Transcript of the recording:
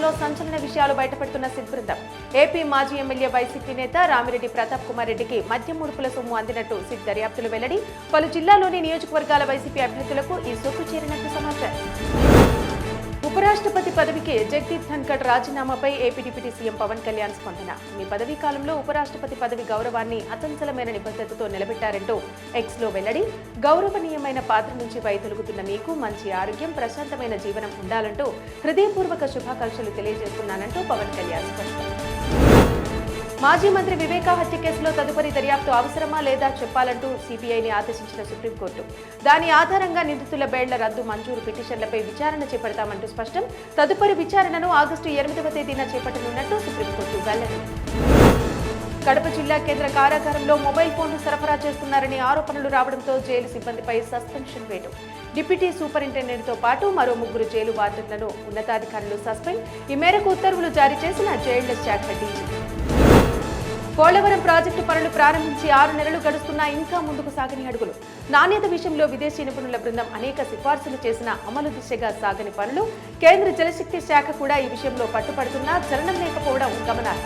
కేసులో సంచలన విషయాలు బయటపడుతున్న సిట్ బృందం. ఏపీ మాజీ ఎమ్మెల్యే వైసీపీ నేత రామిరెడ్డి ప్రతాప్ కుమార్ రెడ్డికి మద్యం ముడుపుల సొమ్ము అందినట్టు సిట్ దర్యాప్తులు వెల్లడి. పలు జిల్లాలోని నియోజకవర్గాల వైసీపీ అభ్యర్థులకు ఈ సొమ్ము చేరినట్టు సమాచారం. ఉపరాష్ట్రపతి పదవికి జగదీప్ ధన్కడ్ రాజీనామాపై AP deputy CM Pawan Kalyan స్పందన. మీ పదవీ కాలంలో ఉపరాష్ట్రపతి పదవి గౌరవాన్ని అచంచలమైన నిబద్ధతతో నిలబెట్టారంటూ ఎక్స్లో వెల్లడి. గౌరవనీయమైన పాత్ర నుంచి వైదొలుగుతున్న మీకు మంచి ఆరోగ్యం, ప్రశాంతమైన జీవనం ఉండాలంటూ హృదయపూర్వక శుభాకాంక్షలు తెలియజేస్తున్నానంటూ పవన్ కళ్యాణ్ స్పష్టం. మాజీ మంత్రి వివేకా హత్య కేసులో తదుపరి దర్యాప్తు అవసరమా లేదా చెప్పాలంటూ సిబిఐని ఆదేశించిన సుప్రీంకోర్టు. దాని ఆధారంగా నిందితుల బెయిళ్ల రద్దు మంజూరు పిటిషన్లపై విచారణ చేపడతామంటూ స్పష్టం. తదుపరి విచారణను ఆగస్టు 8వ తేదీన చేపట్టనున్నట్టు సుప్రీంకోర్టు వెల్లడి. కడప జిల్లా కేంద్ర కారాగారంలో మొబైల్ ఫోన్లు సరఫరా చేస్తున్నారనే ఆరోపణలు రావడంతో జైలు సిబ్బందిపై సస్పెన్షన్ వేటు. డిప్యూటీ సూపరింటెండెంట్తో పాటు మరో 3 జైలు వార్డెన్లను ఉన్నతాధికారులు సస్పెండ్. ఈ మేరకు ఉత్తర్వులు జారీ చేసిన జైళ్ల శాఖ డీజీ. పోలవరం ప్రాజెక్టు పనులు ప్రారంభించి 6 నెలలు గడుస్తున్నా ఇంకా ముందుకు సాగని అడుగులు. నాణ్యత విషయంలో విదేశీ నిపుణుల బృందం అనేక సిఫార్సులు చేసిన అమలు దిశగా సాగని పనులు. కేంద్ర జలశక్తి శాఖ కూడా ఈ విషయంలో పట్టుపడుతున్నా చలనం లేకపోవడం గమనార్హం.